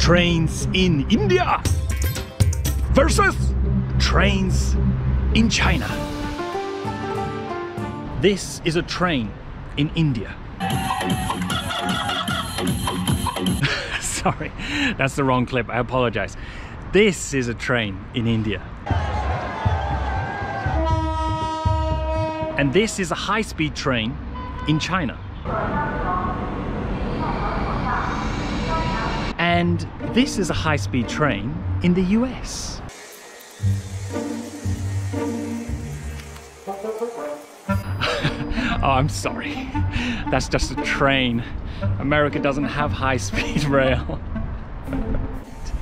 trains in India versus trains in China. This is a train in India. Sorry, that's the wrong clip, I apologize. This is a train in India. And this is a high-speed train in China. And this is a high-speed train in the US. Oh, I'm sorry. That's just a train. America doesn't have high-speed rail.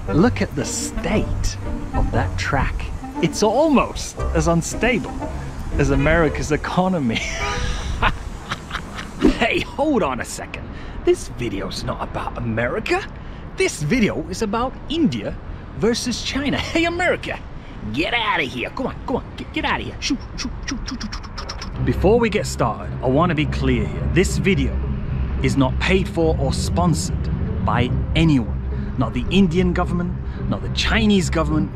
Look at the state of that track. It's almost as unstable as America's economy. Hey, hold on a second. This video's not about America. This video is about India versus China. Hey, America, get out of here. Go on, get out of here. Shoot. Before we get started, I want to be clear here. This video is not paid for or sponsored by anyone. Not the Indian government, not the Chinese government,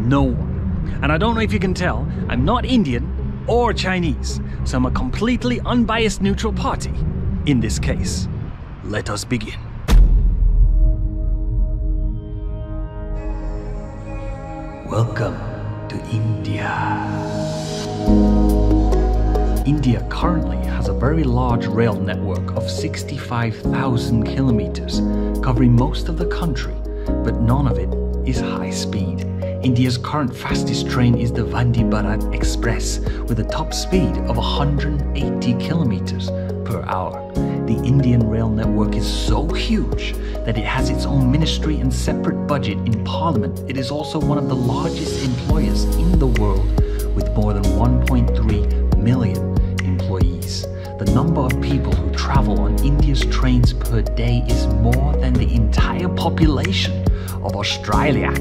no one. And I don't know if you can tell, I'm not Indian or Chinese, so I'm a completely unbiased neutral party in this case. Let us begin. Welcome to India. India currently has a very large rail network of 65,000 kilometers, covering most of the country, but none of it is high speed. India's current fastest train is the Vande Bharat Express with a top speed of 180 kilometers per hour. The Indian rail network is so huge that it has its own ministry and separate budget in parliament. It is also one of the largest employers in the world with more than 1.3 million employees. The number of people who travel on India's trains per day is more than the entire population of Australia.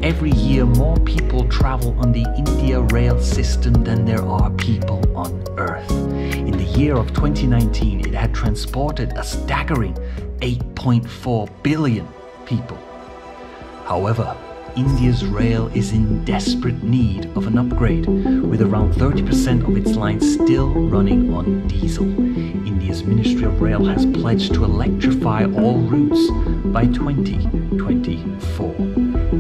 Every year, more people travel on the India rail system than there are people on Earth. In the year of 2019, it had transported a staggering 8.4 billion people. However, India's rail is in desperate need of an upgrade, with around 30% of its lines still running on diesel. India's Ministry of Rail has pledged to electrify all routes by 2024.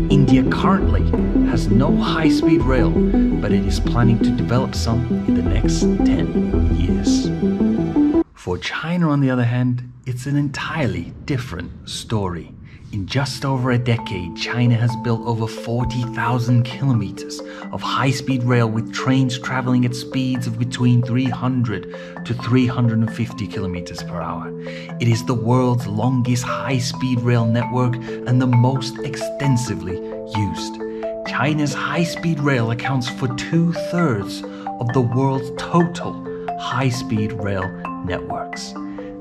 India currently has no high-speed rail, but it is planning to develop some in the next 10 years. For China, on the other hand, it's an entirely different story. In just over a decade, China has built over 40,000 kilometers of high-speed rail with trains traveling at speeds of between 300 to 350 kilometers per hour. It is the world's longest high-speed rail network and the most extensively used. China's high-speed rail accounts for 2/3 of the world's total high-speed rail networks.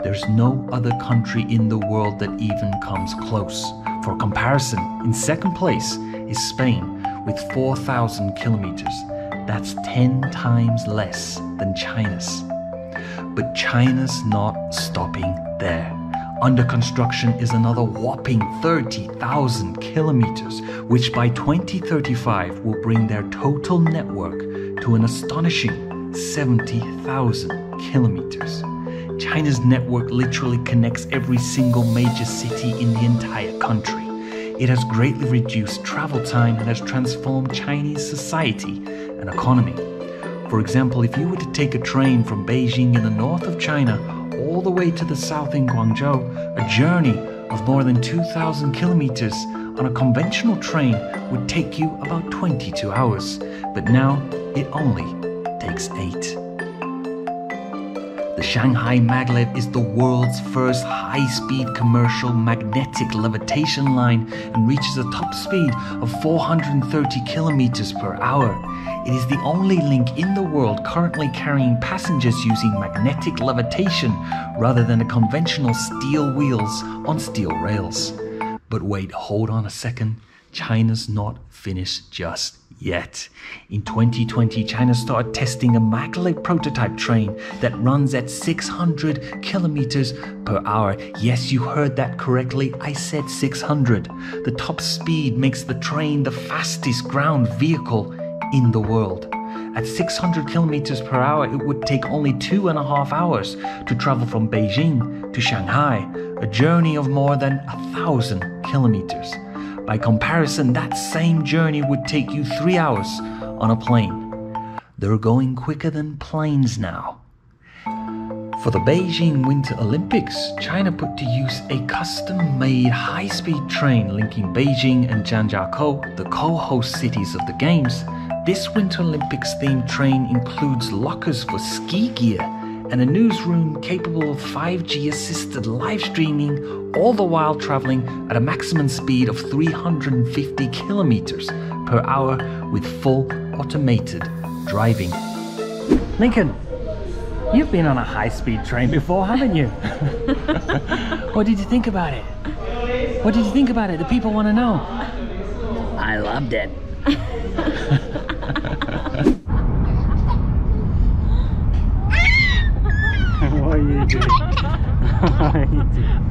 There's no other country in the world that even comes close. For comparison, in second place is Spain with 4,000 kilometers. That's 10 times less than China's. But China's not stopping there. Under construction is another whopping 30,000 kilometers, which by 2035 will bring their total network to an astonishing 70,000 kilometers. China's network literally connects every single major city in the entire country. It has greatly reduced travel time and has transformed Chinese society and economy. For example, if you were to take a train from Beijing in the north of China all the way to the south in Guangzhou, a journey of more than 2,000 kilometers on a conventional train would take you about 22 hours. But now it only takes 8. The Shanghai Maglev is the world's first high-speed commercial magnetic levitation line and reaches a top speed of 430 kilometers per hour. It is the only link in the world currently carrying passengers using magnetic levitation rather than the conventional steel wheels on steel rails. But wait, hold on a second. China's not finished just yet. In 2020, China started testing a maglev prototype train that runs at 600 kilometers per hour. Yes, you heard that correctly. I said 600. The top speed makes the train the fastest ground vehicle in the world. At 600 kilometers per hour, it would take only 2.5 hours to travel from Beijing to Shanghai, a journey of more than 1,000 kilometers. By comparison, that same journey would take you 3 hours on a plane. They're going quicker than planes now. For the Beijing Winter Olympics, China put to use a custom-made high-speed train linking Beijing and Zhangjiakou, the co-host cities of the Games. This Winter Olympics-themed train includes lockers for ski gear and a newsroom capable of 5G-assisted live streaming, all the while traveling at a maximum speed of 350 kilometers per hour with full automated driving. Lincoln, you've been on a high-speed train before, haven't you? What did you think about it? What did you think about it? The people want to know. I loved it. What are you doing? What are you doing?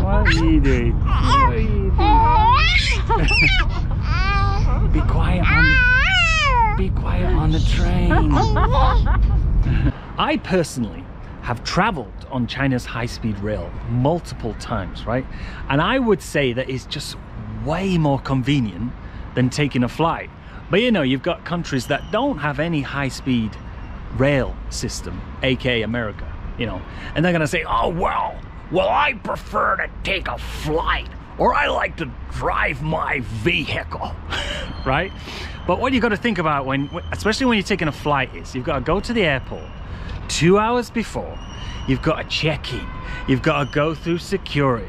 What are you doing? Be quiet on the train. I personally have traveled on China's high-speed rail multiple times, right? And I would say that it's just way more convenient than taking a flight. But you know, you've got countries that don't have any high-speed rail system, aka America, you know, and they're gonna say, oh, well, I prefer to take a flight, or I like to drive my vehicle, right? But what you got to think about especially when you're taking a flight, is you've got to go to the airport 2 hours before, you've got to check in, you've got to go through security,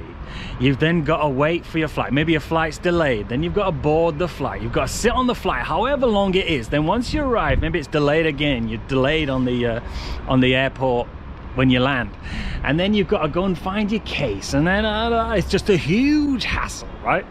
you've then got to wait for your flight, maybe your flight's delayed, then you've got to board the flight, you've got to sit on the flight however long it is, then once you arrive, maybe it's delayed again, you're delayed on the airport when you land, and then you've got to go and find your case, and then it's just a huge hassle, right?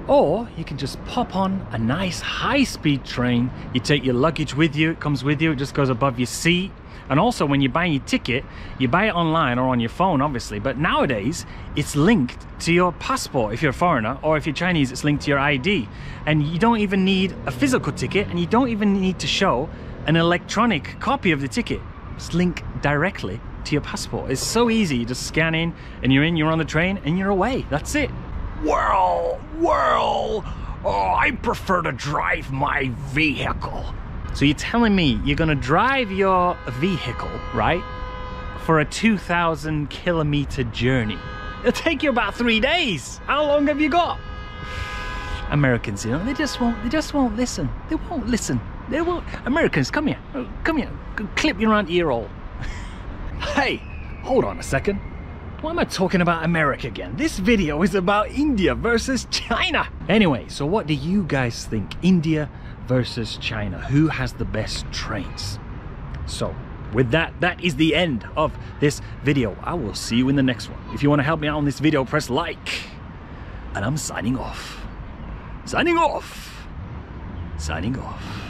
Or you can just pop on a nice high-speed train, you take your luggage with you, it comes with you, it just goes above your seat. And also when you buy your ticket, you buy it online or on your phone, obviously, but nowadays it's linked to your passport if you're a foreigner, or if you're Chinese, it's linked to your ID. And you don't even need a physical ticket, and you don't even need to show an electronic copy of the ticket. It's linked directly to your passport. It's so easy, you just scan in and you're on the train and you're away. That's it. Well, I prefer to drive my vehicle. So you're telling me you're gonna drive your vehicle, right, for a 2,000 kilometer journey? It'll take you about 3 days. How long have you got? Americans, you know, they just won't listen. They won't listen. They won't. Americans, come here. Come here. Clip your aunt ear hole. Hey, hold on a second. Why am I talking about America again? This video is about India versus China. Anyway, so what do you guys think? India versus China. Who has the best trains? So with that is the end of this video. I will see you in the next one. If you want to help me out on this video, press like. And I'm signing off. Signing off. Signing off.